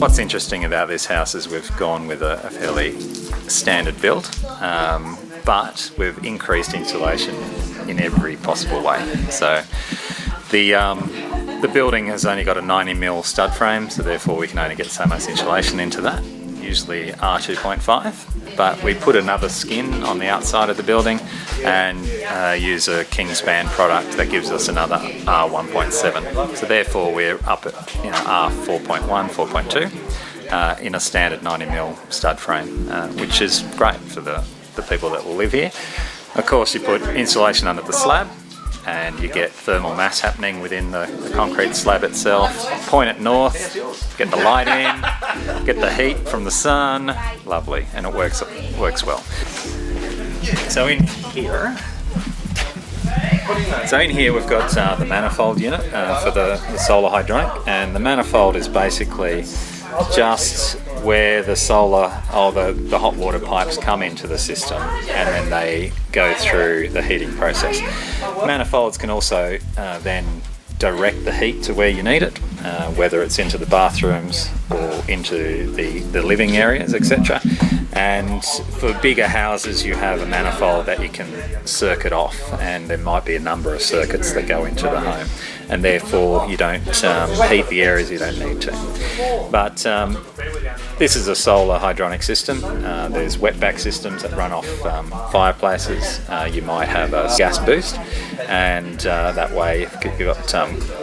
What's interesting about this house is we've gone with a fairly standard build, but we've increased insulation in every possible way. So the building has only got a 90mm stud frame, so therefore we can only get so much insulation into that, usually R2.5, but we put another skin on the outside of the building and use a Kingspan product that gives us another R1.7. So therefore we're up at R4.1, 4.2 in a standard 90mm stud frame, which is great for the people that will live here. Of course, you put insulation under the slab and you get thermal mass happening within the concrete slab itself. Point it north, get the light in, get the heat from the sun. Lovely, and it works well. So in here we've got the manifold unit for the solar hydronic, and the manifold is basically just where the solar or the hot water pipes come into the system and then they go through the heating process. Manifolds can also then direct the heat to where you need it, whether it's into the bathrooms or into the living areas, etc. And for bigger houses you have a manifold that you can circuit off, and there might be a number of circuits that go into the home, and therefore you don't heat the areas you don't need to. But this is a solar hydronic system. There's wetback systems that run off fireplaces. You might have a gas boost, and that way if you've got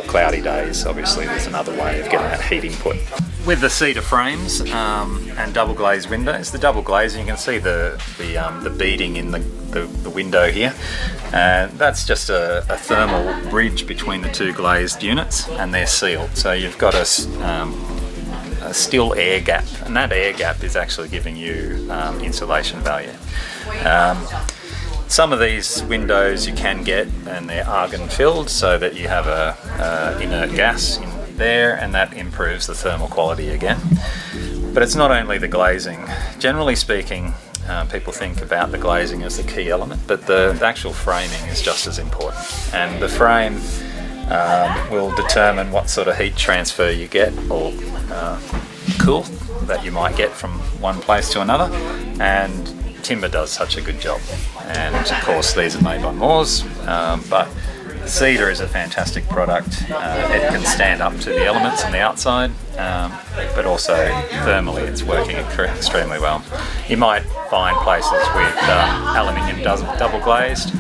cloudy days, obviously there's another way of getting that heat input. With the cedar frames and double glazed windows, the double glazing, you can see the beading in the window here, and that's just a thermal bridge between the two glazed units, and they're sealed. So you've got a still air gap, and that air gap is actually giving you insulation value. Some of these windows you can get, and they're argon filled, so that you have a inert gas in there, and that improves the thermal quality again. But it's not only the glazing. Generally speaking, people think about the glazing as the key element, but the actual framing is just as important. And the frame will determine what sort of heat transfer you get, or cool that you might get from one place to another, and timber does such a good job. And of course these are made by Moores, but cedar is a fantastic product. It can stand up to the elements on the outside, but also thermally it's working extremely well. You might find places with aluminium double glazed.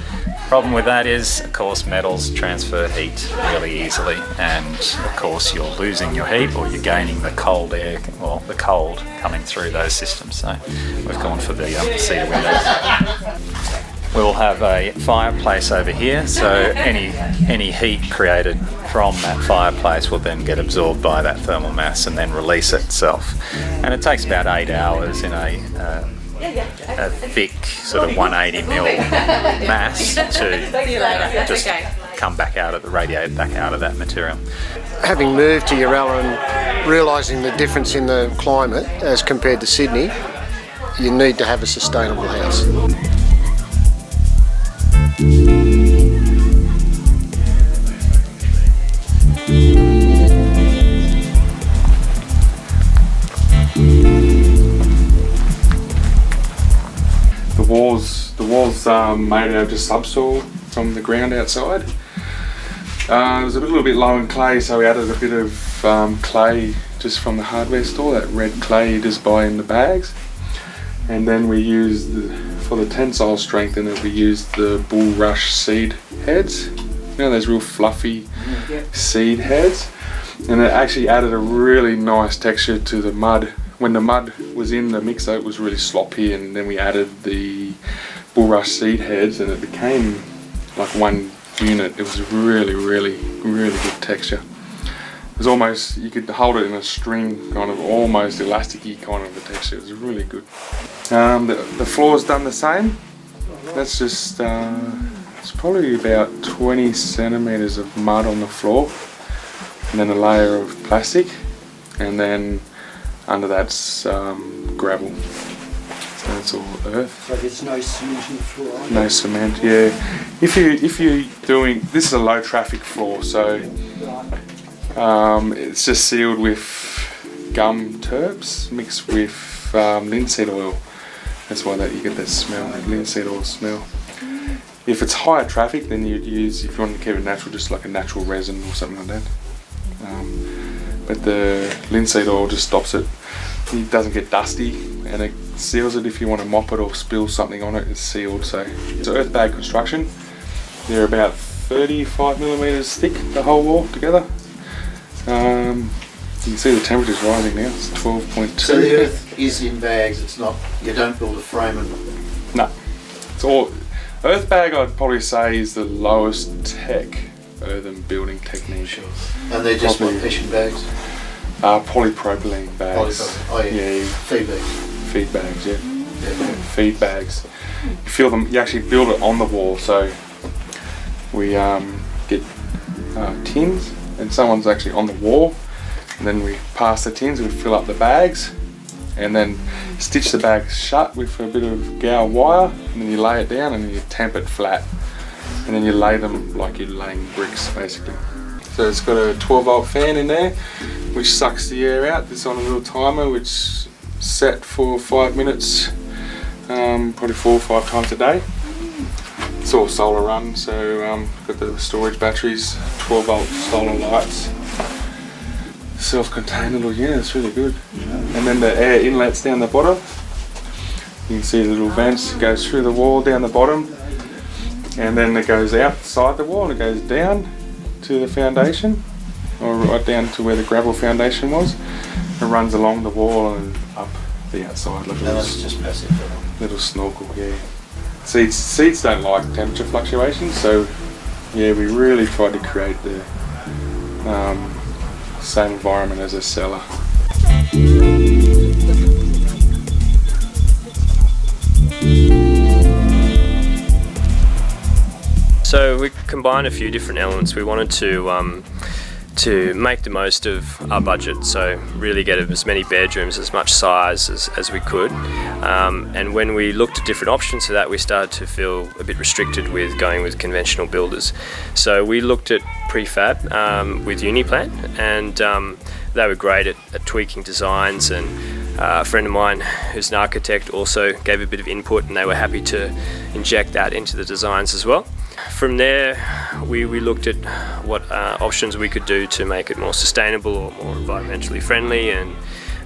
Problem with that is, of course, metals transfer heat really easily, and of course you're losing your heat or you're gaining the cold air, or the cold coming through those systems. So we've gone for the cedar windows. We'll have a fireplace over here, so any heat created from that fireplace will then get absorbed by that thermal mass and then release itself. And it takes about 8 hours in a thick sort of 180mm mass to just come back out of radiate back out of that material. Having moved to Yarrallah and realising the difference in the climate as compared to Sydney, you need to have a sustainable house. The walls made out of just subsoil from the ground outside. It was a little bit low in clay, so we added a bit of clay just from the hardware store, that red clay you just buy in the bags. And then we used, for the tensile strengthener, we used the bulrush seed heads. You know, those real fluffy seed heads. And it actually added a really nice texture to the mud. When the mud was in the mixer, it was really sloppy, and then we added the bulrush seed heads and it became like one unit. It was really good texture. It was almost, you could hold it in a string, kind of almost elasticy kind of a texture. It was really good. The floor's done the same. That's just, it's probably about 20 centimetres of mud on the floor, and then a layer of plastic, and then under that's gravel. So it's all earth. So there's no cement in the floor, right? No cement, yeah. If you're doing, this is a low traffic floor, so it's just sealed with gum terps mixed with linseed oil. That's why you get that smell, that linseed oil smell. If it's higher traffic, then you'd use, if you want to keep it natural, just like a natural resin or something like that. But the linseed oil just stops it. It doesn't get dusty, and it seals it. If you want to mop it or spill something on it, it's sealed. So it's an earth bag construction. They're about 35 millimeters thick, the whole wall together. You can see the temperature's rising now. It's 12.2. So the earth is in bags. It's not. You don't build a frame and. No, it's all earth bag. I'd probably say is the lowest tech earthen building technique. Sure. And they're just what, fishing bags? Polypropylene bags. Polypropylene. Oh yeah. Feed bags. Feed bags. Yeah. Yeah. Feed bags. You feel them. You actually build it on the wall. So we get tins, and someone's actually on the wall. And then we pass the tins, we fill up the bags, and then stitch the bags shut with a bit of Gower wire, and then you lay it down and then you tamp it flat. And then you lay them like you're laying bricks, basically. So it's got a 12-volt fan in there, which sucks the air out. It's on a little timer, which set for 5 minutes, probably 4 or 5 times a day. It's all solar run, so got the storage batteries, 12-volt solar lights. Self-contained little unit, it's really good. And then the air inlets down the bottom. You can see the little vents, it goes through the wall down the bottom, and then it goes outside the wall and it goes down to the foundation, or right down to where the gravel foundation was. It runs along the wall and up the outside like that's just passive. Little snorkel, yeah. Seeds don't like temperature fluctuations, so yeah, we really tried to create the same environment as a cellar. So we combined a few different elements. We wanted to make the most of our budget, so really get as many bedrooms, as much size as we could. And when we looked at different options for that, we started to feel a bit restricted with going with conventional builders. So we looked at prefab with Uniplan, and they were great at tweaking designs, and a friend of mine who's an architect also gave a bit of input, and they were happy to inject that into the designs as well. From there, we looked at what options we could do to make it more sustainable or more environmentally friendly, and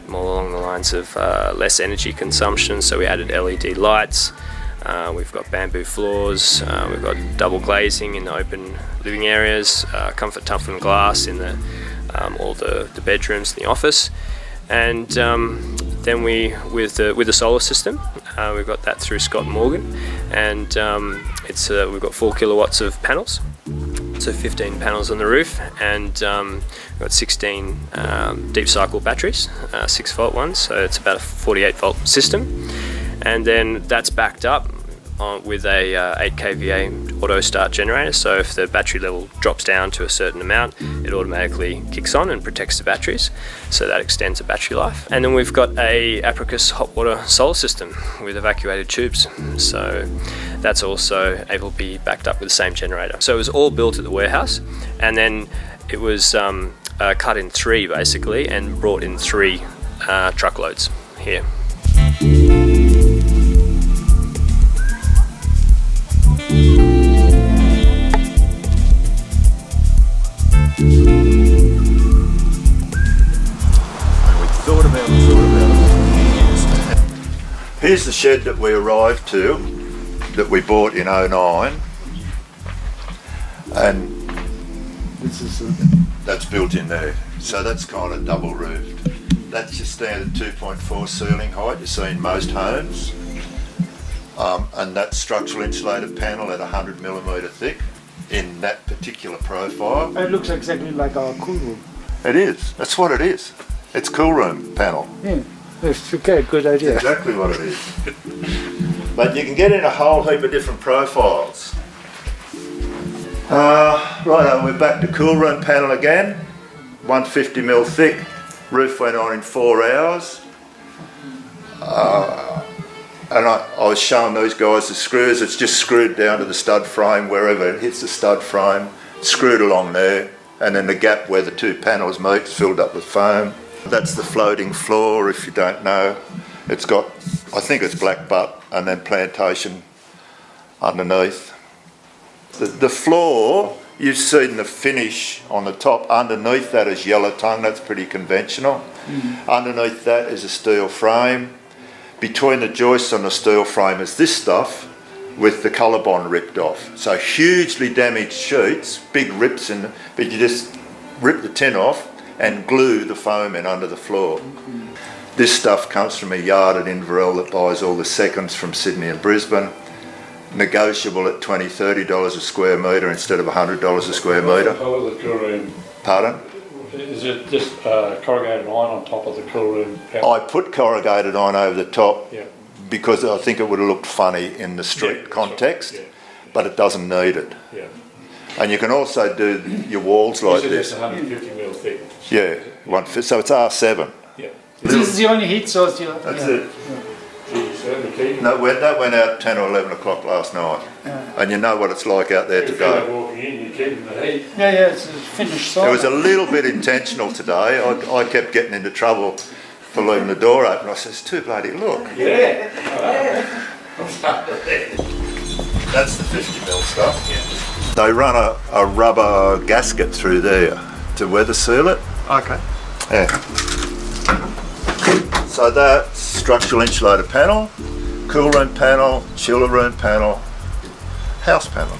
more along the lines of less energy consumption. So we added LED lights, we've got bamboo floors, we've got double glazing in the open living areas, comfort toughened glass in all the bedrooms in the office. And then with the solar system, we've got that through Scott Morgan, and we've got 4 kilowatts of panels, so 15 panels on the roof, and we've got 16 deep cycle batteries, 6-volt ones, so it's about a 48-volt system, and then that's backed up with a 8 kVA auto start generator. So if the battery level drops down to a certain amount, it automatically kicks on and protects the batteries, so that extends the battery life. And then we've got a Apricus hot water solar system with evacuated tubes, so that's also able to be backed up with the same generator. So it was all built at the warehouse, and then it was cut in 3 basically, and brought in 3 truckloads here. Here's the shed that we arrived to, that we bought in 09, and that's built in there. So that's kind of double roofed. That's your standard 2.4 ceiling height you see in most homes, and that structural insulated panel at 100mm thick in that particular profile. It looks exactly like our cool room. It is. That's what it is. It's cool room panel. Yeah, that's okay. Good idea. Exactly what it is. But you can get in a whole heap of different profiles. Right, we're back to cool room panel again. 150mm thick. Roof went on in 4 hours. And I was showing these guys the screws. It's just screwed down to the stud frame wherever it hits the stud frame, screwed along there, and then the gap where the 2 panels meet is filled up with foam. That's the floating floor, if you don't know. It's got, I think it's black butt and then plantation underneath. The floor, you've seen the finish on the top. Underneath that is yellow tongue, that's pretty conventional. Underneath that is a steel frame. Between the joists on the steel frame is this stuff with the colour bond ripped off. So hugely damaged sheets, big rips in, but you just rip the tin off and glue the foam in under the floor. This stuff comes from a yard at Inverell that buys all the seconds from Sydney and Brisbane. Negotiable at $20, $30 a square metre instead of $100 a square metre. Oh, the cool room. Pardon? Is it just corrugated iron on top of the cool room? I put corrugated iron over the top Yeah. because I think it would have looked funny in the street context, but it doesn't need it. Yeah. And you can also do your walls like Is it this. just 150 mil thick? Yeah, so it's R7. Yeah. This is the only heat source you That's yeah. it. Gee, certainly keep No, that went out 10 or 11 o'clock last night. And you know what it's like out there today. walking in, you're keeping the heat. Yeah, it's a finished It was side. a little bit intentional today. I kept getting into trouble for leaving the door open. I said, it's too bloody, look. Yeah. That's the 50 mil stuff. They run a rubber gasket through there to weather seal it. Okay. Yeah. So that's structural insulated panel, cool room panel, chiller room panel, house panel.